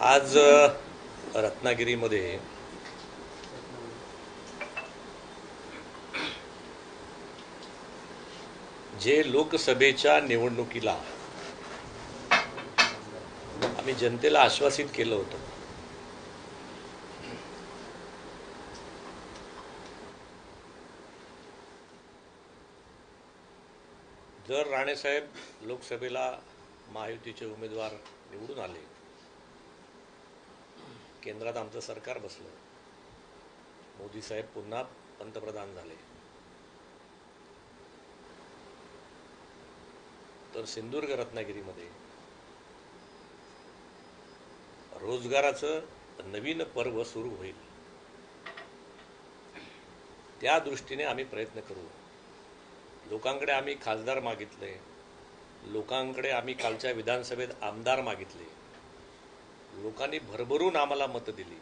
आज रत्नागिरीमध्ये जे लोकसभेच्या निवडणुकीला आम्ही जनतेला आश्वासित केलं होतं, जर राणेसाहेब लोकसभेला महायुतीचे उमेदवार निवडून आले, केंद्रात आमचं सरकार बसलं, मोदी साहेब पुन्हा पंतप्रधान झाले, तर सिंधुदुर्ग रत्नागिरीमध्ये रोजगाराचं नवीन पर्व सुरू होईल. त्या दृष्टीने आम्ही प्रयत्न करू. लोकांकडे आम्ही खासदार मागितले, लोकांकडे आम्ही कालच्या विधानसभेत आमदार मागितले, लोकांनी भरभरून आम्हाला मतं दिली.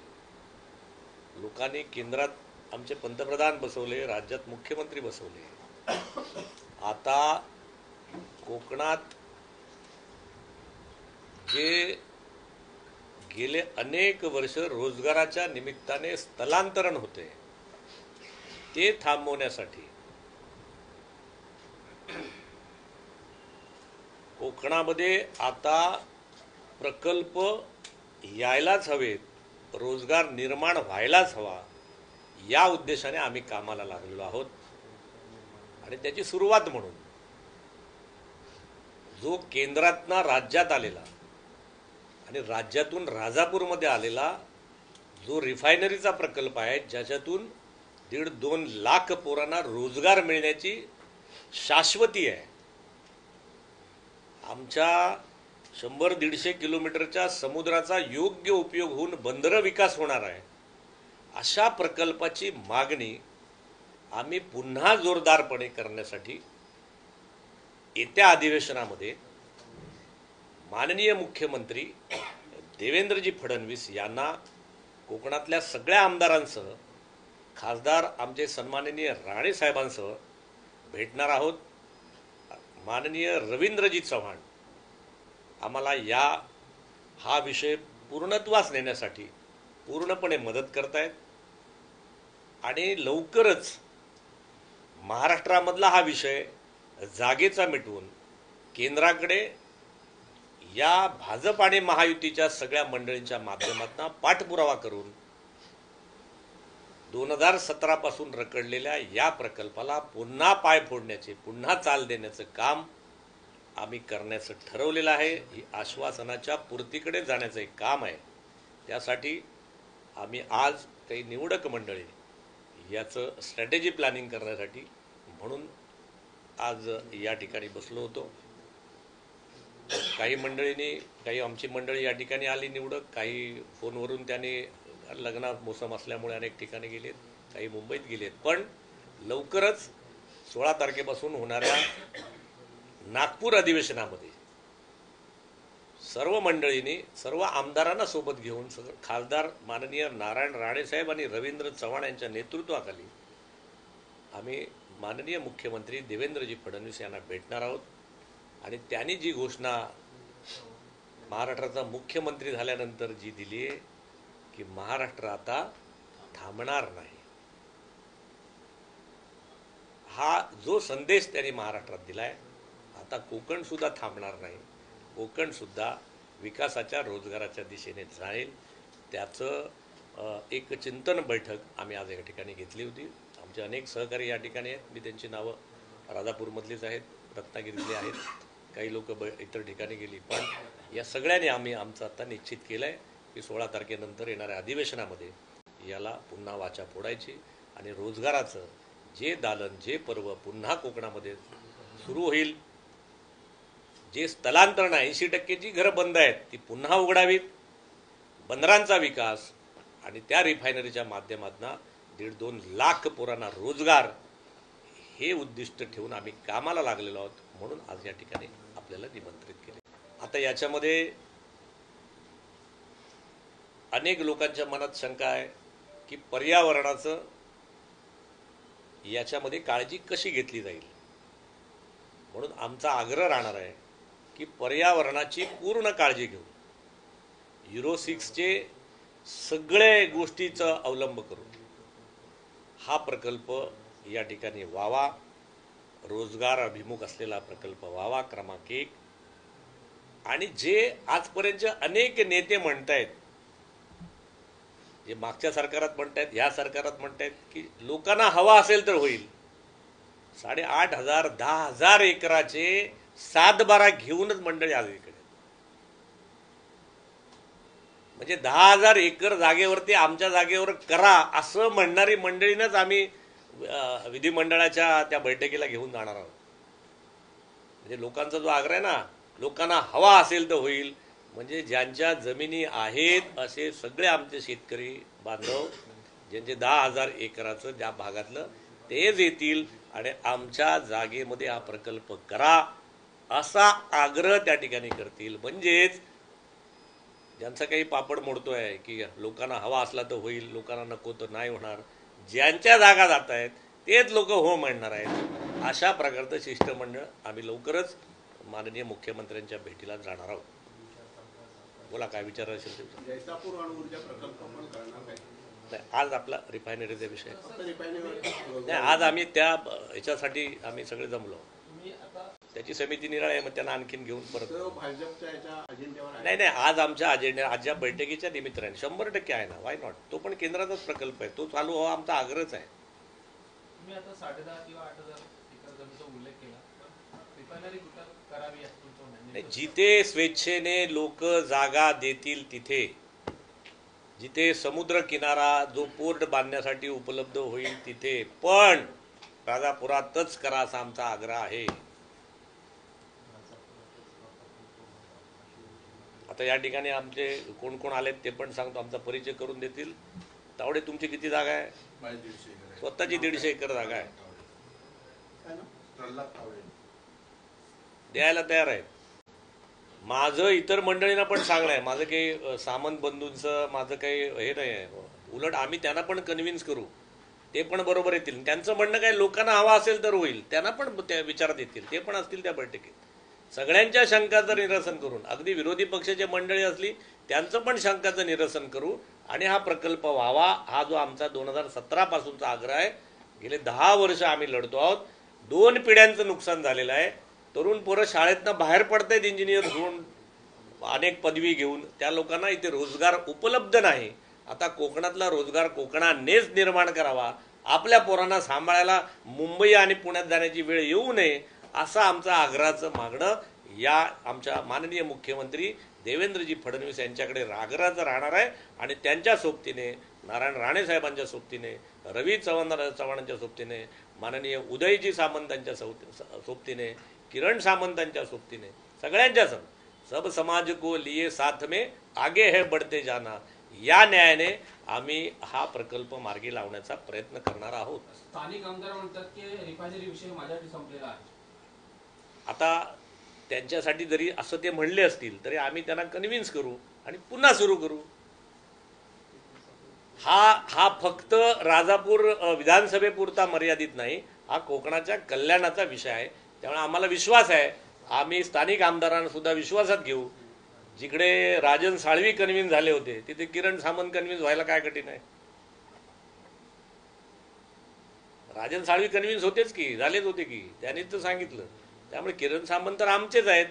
लोकांनी केंद्रात आमचे पंतप्रधान बसवले, राज्यात मुख्यमंत्री बसवले. आता कोकणात जे गेले अनेक वर्ष रोजगाराच्या निमित्ताने स्थलांतरण होते, ते थांबवण्यासाठी कोकणामध्ये आता प्रकल्प यायलाच हवेत, रोजगार निर्माण व्हायलाच हवा, या उद्देशाने आम्ही कामाला लागलेलो आहोत. आणि त्याची सुरुवात म्हणून जो केंद्रातनं राज्यात आलेला आणि राज्यातून राजापूरमध्ये आलेला जो रिफायनरीचा प्रकल्प आहे, ज्याच्यातून 1.5-2 लाख पोरांना रोजगार मिळण्याची शाश्वती आहे. आमच्या 100-150 किलोमीटरच्या समुद्राचा योग्य उपयोग होऊन बंदरं विकास होणार आहे. अशा प्रकल्पाची मागणी आम्ही पुन्हा जोरदारपणे करण्यासाठी येत्या अधिवेशनामध्ये माननीय मुख्यमंत्री देवेंद्रजी फडणवीस यांना कोकणातल्या सगळ्या आमदारांसह, खासदार आमचे सन्माननीय राणे साहेबांसह भेटणार आहोत. माननीय रवींद्रजी चव्हाण आम्हाला हा विषय पूर्णत्वास नेण्यासाठी पूर्णपणे मदत करतायत. आणि लवकरच महाराष्ट्रामधला हा विषय जागेचा मिटवून केंद्राकडे या भाजप आणि महायुतीच्या सगळ्या मंडळींच्या माध्यमातून पाठपुरावा करून 2017 पासून रखडलेल्या या प्रकल्पाला पुन्हा पाय फोडण्याचे, पुन्हा चाल देण्याचं काम आम्ही करण्याचं ठरवलेलं आहे. ही आश्वासनाच्या पूर्तीकडे जाण्याचं एक काम आहे. त्यासाठी आम्ही आज काही निवडक मंडळी याचं स्ट्रॅटेजी प्लॅनिंग करण्यासाठी म्हणून आज या ठिकाणी बसलो होतो. काही मंडळींनी, काही आमची मंडळी या ठिकाणी आली निवडक, काही फोनवरून त्यांनी लग्नात मोसम असल्यामुळे अनेक ठिकाणी गेलेत, काही मुंबईत गेलेत. पण लवकरच 16 तारखेपासून होणाऱ्या नागपूर अधिवेशनामध्ये सर्व मंडळींनी, सर्व आमदारांना सोबत घेऊन, खासदार माननीय नारायण राणेसाहेब आणि रवींद्र चव्हाण यांच्या नेतृत्वाखाली आम्ही माननीय मुख्यमंत्री देवेंद्रजी फडणवीस यांना भेटणार आहोत. आणि त्यांनी जी घोषणा महाराष्ट्राचा मुख्यमंत्री झाल्यानंतर जी दिली आहे की महाराष्ट्र आता थांबणार नाही, हा जो संदेश त्यांनी महाराष्ट्रात दिलाय, आता कोकण सुद्धा थांबणार नाही, कोकण सुद्धा विकासाच्या, रोजगाराच्या दिशेने जाईल. त्याचं एक चिंतन बैठक आम्ही आज या ठिकाणी घेतली होती. आमचे अनेक सहकारी या ठिकाणी आहेत. मी त्यांची नावं राजापूरमधलीच आहेत, रत्नागिरीतली आहेत, काही लोक इतर ठिकाणी गेली. पण या सगळ्यांनी आम्ही आमचं आता निश्चित केलं आहे की 16 तारखेनंतर येणाऱ्या अधिवेशनामध्ये याला पुन्हा वाचा फोडायची आणि रोजगाराचं जे दालन, जे पर्व पुन्हा कोकणामध्ये सुरू होईल. जे स्थलांतरण 80% जी घरं बंद आहेत ती पुन्हा उघडावीत, बंदरांचा विकास आणि त्या रिफायनरीच्या माध्यमातून 1.5-2 लाख पोरांना रोजगार, हे उद्दिष्ट ठेवून आम्ही कामाला लागलेलो आहोत. म्हणून आज या ठिकाणी आपल्याला निमंत्रित केले. आता याच्यामध्ये अनेक लोकांच्या मनात शंका आहे की पर्यावरणाचं याच्यामध्ये काळजी कशी घेतली जाईल. म्हणून आमचा आग्रह राहणार आहे की पर्यावरणाची पूर्ण काळजी घेऊन युरो 6चे सगळे गोष्टीचा अवलंब करून हा प्रकल्प या ठिकाणी व्हावा, रोजगार अभिमुख असलेला प्रकल्प व्हावा क्रमांक 1. आणि जे आजपर्यंत अनेक नेते म्हणतायत, जे मागच्या सरकारात म्हणतायत, ह्या सरकारात म्हणतायत की लोकांना हवा असेल तर होईल, 8,500 10,000 एकराचे 7-12 घेऊनच मंडळी आज इकडे, म्हणजे 10,000 एकर जागेवरती आमच्या जागेवर करा असं म्हणणारी मंडळीनंच आम्ही विधिमंडळाच्या त्या बैठकीला घेऊन जाणार आहोत. म्हणजे लोकांचा जो आग्रह आहे ना, लोकांना हवा असेल तर होईल, म्हणजे ज्यांच्या जमिनी आहेत असे सगळे आमचे शेतकरी बांधव ज्यांचे 10,000 एकराचं ज्या भागातलं तेच येतील आणि आमच्या जागेमध्ये हा प्रकल्प करा असा आग्रह त्या ठिकाणी करतील. म्हणजेच ज्यांचा काही पापड मोडतोय की लोकांना हवा असला तर होईल, लोकांना नको तर नाही होणार, ज्यांच्या जागा जात आहेत तेच लोक हो म्हणणार आहेत. अशा प्रकारचं शिष्टमंडळ आम्ही लवकरच माननीय मुख्यमंत्र्यांच्या भेटीला जाणार आहोत. बोला, काय विचार असेल तुमचा? जैतापूर अणुऊर्जा प्रकल्प पण करणार काय? नाही, आज आपला रिफायनरीचा विषय नाही. आज आम्ही त्या ह्याच्यासाठी आम्ही सगळे जमलो, त्याची समिती निराळ आहे, मग त्यांना आणखीन घेऊन परत. नाही नाही, आज आमच्या अजेंडा, आजच्या बैठकीच्या निमित्ताने 100% आहे ना, वाय नॉट. तो पण केंद्राचाच प्रकल्प आहे, तो चालू व्हावा आमचा आग्रहच आहे. तुम्ही आता 10,500 किंवा 8,000 एकर जमिनीचा उल्लेख केला, पण रिफायनरी कुठं करावी असं तुमचं म्हणणं आहे? जिथे स्वेच्छेने लोक जागा देतील तिथे, जिथे समुद्र किनारा जो पोर्ट बांधण्यासाठी उपलब्ध होईल तिथे, पण राजापुरातच करा असा आमचा आग्रह आहे. आता या ठिकाणी आमचे कोण कोण आलेत ते पण सांगतो, आमचा परिचय करून देतील. तावडे, तुमची किती जागा आहे? स्वतःची 150 एकर जागा आहे, द्यायला तयार आहे. माझं इतर मंडळींना पण चांगलं आहे, माझं काही सामंत बंधूंचं माझं काही हे नाही आहे. उलट आम्ही त्यांना पण कन्व्हिन्स करू, ते पण बरोबर येतील. त्यांचं म्हणणं काय, लोकांना हवा असेल तर होईल, त्यांना पण त्या विचारात येतील, ते पण असतील त्या बैठकीत. सगळ्यांच्या शंकाचं निरसन करून, अगदी विरोधी पक्षाची मंडळी असली त्यांचं पण शंकाचं निरसन करू आणि हा प्रकल्प व्हावा. हा जो आमचा 2017 पासूनचा आग्रह आहे, गेले 10 वर्ष आम्ही लढतो आहोत. 2 पिढ्यांचं नुकसान झालेलं आहे. तरुण पोरं शाळेतनं बाहेर पडतायत इंजिनियर होऊन, अनेक पदवी घेऊन, त्या लोकांना इथे रोजगार उपलब्ध नाही. आता कोकणातला रोजगार कोकणानेच निर्माण करावा, आपल्या पोरांना सांभाळायला मुंबई आणि पुण्यात जाण्याची वेळ येऊ नये असं आमचं आग्रहाचं मागणं या आमच्या माननीय मुख्यमंत्री देवेंद्रजी फडणवीस यांच्याकडे आग्रहाचं राहणार आहे. आणि त्यांच्या सोबतीने, नारायण राणे साहेबांच्या सोबतीने, रवी चव्हाणांच्या सोबतीने, माननीय उदयजी सामंतांच्या सोबतीने, किरण सामंतांच्या सोबतीने, सगळ्यांच्या सब समाज को लिए साथ में आगे है बढ़ते जाना, या न्यायाने आम्ही हा प्रकल्प मार्गी लावण्याचा प्रयत्न करणार आहोत. स्थानिक आमदार म्हणतात की रिफायनरी विषय माझ्यासाठी संपलेला आहे. आता त्यांच्यासाठी जरी असं ते म्हणले असतील तरी आम्ही त्यांना कन्व्हिन्स करू आणि पुन्हा सुरू करू. हा फक्त राजापूर विधानसभेपुरता मर्यादित नाही, हा कोकणाच्या कल्याणाचा विषय आहे. त्यामुळे आम्हाला विश्वास आहे, आम्ही स्थानिक आमदारांना सुद्धा विश्वासात घेऊ. जिकडे राजन साळवी कन्व्हिन्स झाले होते तिथे किरण सामंत कन्व्हिन्स व्हायला काय कठीण आहे? राजन साळवी कन्व्हिन्स होतेच की, झालेच होते की, त्यांनीच तर सांगितलं. त्यामुळे किरण सामंत तर आमचेच आहेत,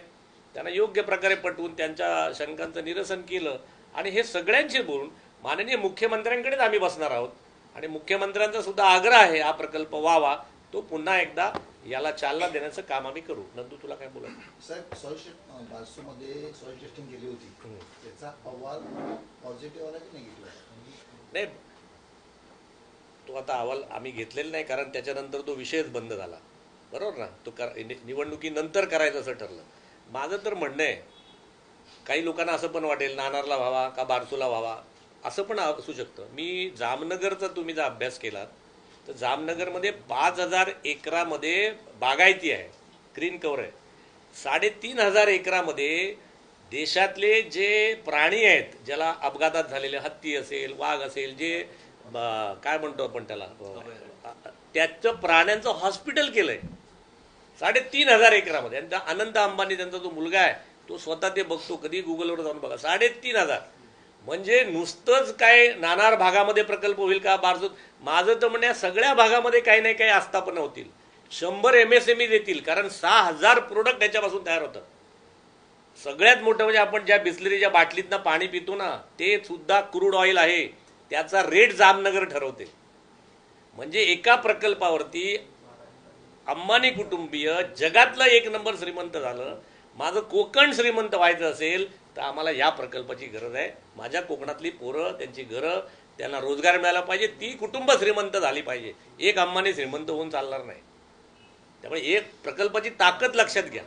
त्यांना योग्य प्रकारे पटवून त्यांच्या शंकांचं निरसन केलं आणि हे सगळ्यांशी बोलून माननीय मुख्यमंत्र्यांकडेच आम्ही बसणार आहोत. आणि मुख्यमंत्र्यांचा सुद्धा आग्रह आहे हा प्रकल्प व्हावा, तो पुन्हा एकदा याला चालना देण्याचं काम आम्ही करू. नंदू, तुला काय बोलायचं? साहेब, बारसूमध्ये सॉइल टेस्टिंग केली होती, त्याचा अहवाल पॉझिटिव्ह आला की निगेटिव्ह आला? नाही, तो आता अहवाल आम्ही घेतलेला नाही, कारण त्याच्यानंतर तो विषयच बंद झाला, बरोबर ना. तो निवडणुकीनंतर करायचं असं ठरलं. माझं तर म्हणणं आहे, काही लोकांना असं पण वाटेल नाणारला व्हावा का बारसूला व्हावा, असं पण असू शकतं. मी जामनगरचा तुम्ही जर अभ्यास केलात तर जामनगरमध्ये 5,000 एकरामध्ये बागायती आहे, ग्रीन कव्हर आहे. 3,500 एकरामध्ये देशातले जे प्राणी आहेत, ज्याला अपघातात झालेले, हत्ती असेल, वाघ असेल, जे काय म्हणतो आपण त्याला, त्याचं प्राण्यांचं हॉस्पिटल केलं आहे 3,500 एकरामध्ये. आणि अनंत अंबानी त्यांचा जो मुलगा आहे तो स्वतः ते बघतो, कधी गुगलवर जाऊन बघा. 3,500 म्हणजे नुसतंच काय नानार भागामध्ये प्रकल्प होईल का बारसूत? माझं तर म्हणण्या सगळ्या भागामध्ये काही नाही काही आस्थापना होतील. 100 MSME देतील, कारण 6,000 प्रोडक्ट याच्यापासून तयार होतात. सगळ्यात मोठं म्हणजे आपण ज्या बिस्लरीच्या बाटलीतनं पाणी पितो ना, ते सुद्धा क्रूड ऑइल आहे. त्याचा रेट जामनगर ठरवते. म्हणजे एका प्रकल्पावरती अंबानी कुटुंबीय जगातलं 1 नंबर श्रीमंत झालं. माझं कोकण श्रीमंत व्हायचं असेल तर आम्हाला या प्रकल्पाची गरज आहे. माझ्या कोकणातली पोरं, त्यांची घरं, त्यांना रोजगार मिळाला पाहिजे. ती कुटुंब श्रीमंत झाली पाहिजे. एक अंबानी श्रीमंत होऊन चालणार नाही. त्यामुळे एक प्रकल्पाची ताकद लक्षात घ्या.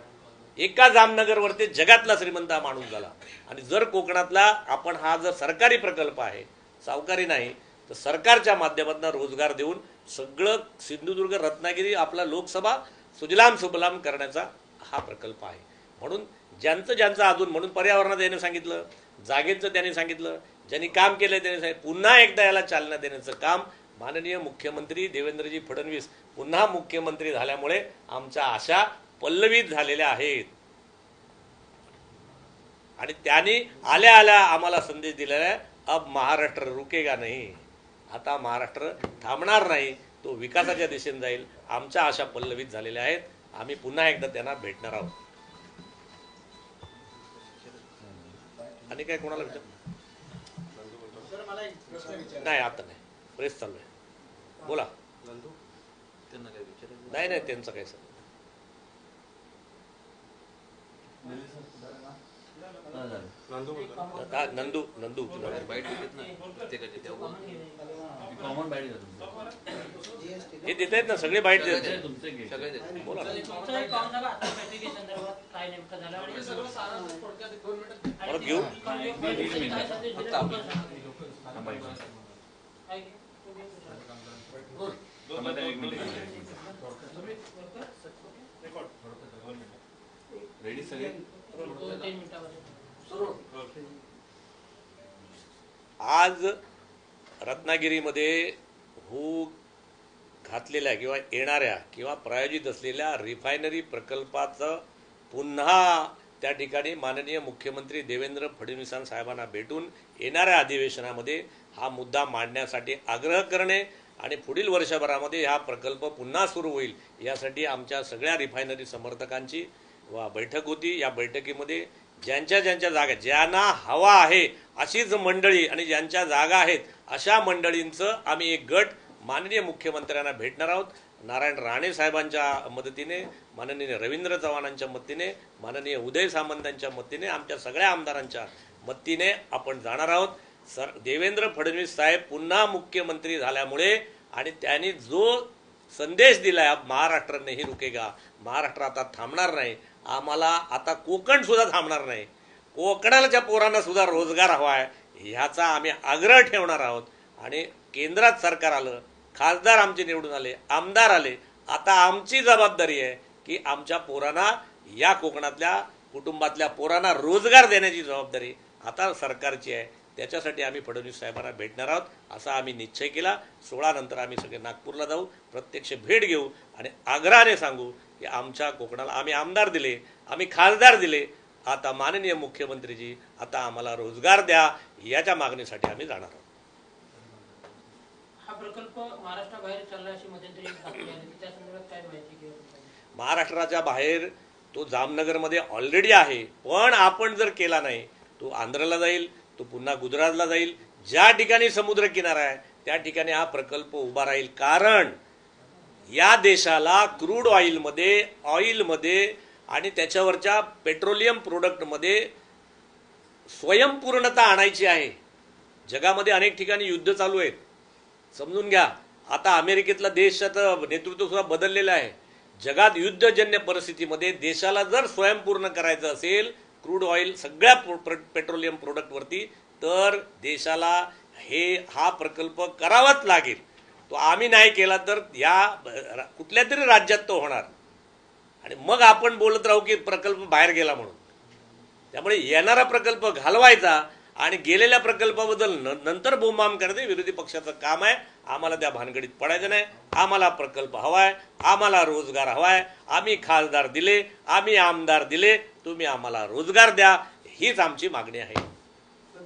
एका जामनगरवरती जगातला श्रीमंत हा माणूस झाला. आणि जर कोकणातला आपण हा जर सरकारी प्रकल्प आहे, सावकारी नाही, तर सरकारच्या माध्यमातून रोजगार देऊन सगळं सिंधुदुर्ग रत्नागिरी आपला लोकसभा सुजलाम सुफलाम करण्याचा हा प्रकल्प आहे. म्हणून ज्यांचं अजून, म्हणून पर्यावरणात याने सांगितलं, जागेचं त्याने सांगितलं, ज्यांनी काम केलं त्याने सांगितलं. पुन्हा एकदा याला चालना देण्याचं काम माननीय मुख्यमंत्री देवेंद्रजी फडणवीस पुन्हा मुख्यमंत्री झाल्यामुळे आमच्या आशा पल्लवित झालेल्या आहेत. आणि त्यांनी आल्या आल्या आम्हाला संदेश दिलेला आहे, अब महाराष्ट्र रुकेगा नाही. आता महाराष्ट्र थांबणार नाही, तो विकासाच्या दिशेने जाईल. आमच्या आशा पल्लवित झालेल्या आहेत. आम्ही पुन्हा एकदा त्यांना भेटणार आहोत. आणि काय कोणाला विचार? नाही, आता नाही, प्रेस चालू आहे. बोला. नाही नाही, त्यांचं काय सर. नंदू हे देत आहेत ना, सगळे बाईट देत आहेत. बोला. परत घेऊ. रेडी सगळे. आज रत्नागिरीमध्ये होऊ घातलेल्या किंवा येणाऱ्या किंवा प्रायोजित असलेल्या रिफायनरी प्रकल्पाचं पुन्हा त्या ठिकाणी माननीय मुख्यमंत्री देवेंद्र फडणवीस साहेबांना भेटून येणाऱ्या अधिवेशनामध्ये हा मुद्दा मांडण्यासाठी आग्रह करणे आणि पुढील वर्षभरामध्ये हा प्रकल्प पुन्हा सुरू होईल यासाठी आमच्या सगळ्या रिफायनरी समर्थकांची बैठक होती. या बैठकीमध्ये ज्यांच्या जागा, ज्यांना हवा आहे अशीच मंडळी आणि ज्यांच्या जागा आहेत अशा मंडळींचं आम्ही एक गट माननीय मुख्यमंत्र्यांना भेटणार आहोत. नारायण राणे साहेबांच्या मदतीने, माननीय रवींद्र चव्हाणांच्या मदतीने, माननीय उदय सामंतांच्या मदतीने, आमच्या सगळ्या आमदारांच्या मदतीने आपण जाणार आहोत. देवेंद्र फडणवीस साहेब पुन्हा मुख्यमंत्री झाल्यामुळे आणि त्यांनी जो संदेश दिलाय, महाराष्ट्र नाही रुकेगा, महाराष्ट्र आता थांबणार नाही, आम्हाला आता कोकण सुद्धा थांबणार नाही, कोकणाच्या पोरांना सुद्धा रोजगार हवा आहे, ह्याचा आम्ही आग्रह ठेवणार आहोत. आणि केंद्रात सरकार आलं, खासदार आमचे निवडून आले, आमदार आले, आता आमची जबाबदारी आहे की आमच्या पोरांना, या कोकणातल्या कुटुंबातल्या पोरांना रोजगार देण्याची जबाबदारी आता सरकारची आहे. त्याच्यासाठी आम्ही फडणवीस साहेबांना भेटणार आहोत असा आम्ही निश्चय केला. 16 नंतर आम्ही सगळे नागपूरला जाऊ, प्रत्यक्ष भेट घेऊ आणि आग्रहाने सांगू की आमच्या कोकणाला आम्ही आमदार दिले, आम्ही खासदार दिले, आता माननीय मुख्यमंत्रीजी आता आम्हाला रोजगार द्या, याच्या मागणीसाठी आम्ही जाणार आहोत. हा प्रकल्प महाराष्ट्राबाहेर चालला अशी मध्यंतरी बातमी आली, त्या संदर्भात काय माहिती घेऊ? महाराष्ट्राच्या बाहेर तो जामनगरमध्ये ऑलरेडी आहे, पण आपण जर केला नाही तो आंध्रला जाईल, तो पुन्हा गुजरातला जाईल. ज्या ठिकाणी समुद्र किनारा आहे त्या ठिकाणी हा प्रकल्प उभा राहील. कारण या देशाला क्रूड ऑइलमध्ये आणि त्याच्यावरच्या पेट्रोलियम प्रोडक्टमध्ये स्वयंपूर्णता आणायची आहे. जगामध्ये अनेक ठिकाणी युद्ध चालू आहेत, समजून घ्या. आता अमेरिकेतला देशाचं नेतृत्व सुद्धा बदललेलं आहे. जगात युद्धजन्य परिस्थितीमध्ये देशाला जर स्वयंपूर्ण करायचं असेल क्रूड ऑइल सगळ्या पेट्रोलियम प्रोडक्टवरती, तर देशाला हा प्रकल्प करावाच लागेल. तो आम्ही नाही केला तर या कुठल्या तरी राज्यात तो होणार आणि मग आपण बोलत राहू की प्रकल्प बाहेर गेला म्हणून. त्यामुळे येणारा प्रकल्प घालवायचा आणि गेलेल्या प्रकल्पाबद्दल नंतर बोंबाम करणे विरोधी पक्षाचं काम आहे. आम्हाला त्या भानगडीत पडायचं नाही. आम्हाला प्रकल्प हवाय, आम्हाला रोजगार हवाय, आम्ही खासदार दिले, आम्ही आमदार दिले, तुम्ही आम्हाला रोजगार द्या, हीच आमची मागणी आहे.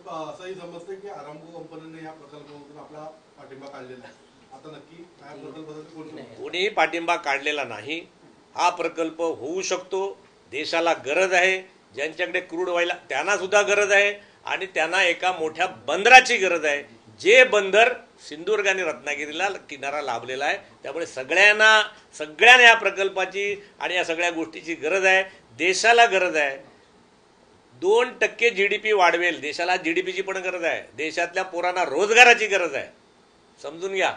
असंही समजते की आरामको कंपनीने या प्रकल्पामधून आपला पाठिंबा काढलेला आहे. आता नक्की काय प्रकल्पासाठी कोण कोणीही पाठिंबा काढलेला नाही. हा प्रकल्प होऊ शकतो. देशाला गरज आहे. ज्यांच्याकडे क्रूड ऑइल त्यांना सुद्धा गरज आहे आणि त्यांना एका मोठ्या बंदराची गरज आहे. जे बंदर सिंधुदुर्ग आणि रत्नागिरीला किनारा लाभलेला आहे. त्यामुळे सगळ्यांना या प्रकल्पाची आणि या सगळ्या गोष्टीची गरज आहे. देशाला गरज आहे. 2% GDP वाढवेल. देशाला GDPची पण गरज आहे. देशातल्या पोरांना रोजगाराची गरज आहे. समजून घ्या.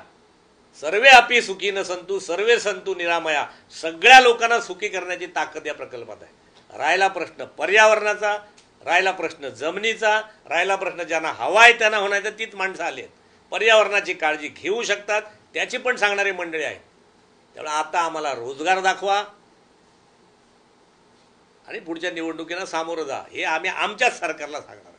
सर्वे अपि सुखी न संतु सर्वे संतु निरामया. सगळ्या लोकांना सुखी करण्याची ताकद या प्रकल्पात आहे. राहिला प्रश्न पर्यावरणाचा, राहिला प्रश्न जमिनीचा, राहिला प्रश्न ज्यांना हवा आहे त्यांना होण्याचा, तीच माणसं आली आहेत. पर्यावरणाची काळजी घेऊ शकतात त्याची पण सांगणारी मंडळी आहेत. त्यामुळे आता आम्हाला रोजगार दाखवा आणि पुढच्या निवडणुकीला सामोरं जा, हे आम्ही आमच्याच सरकारला सांगणार.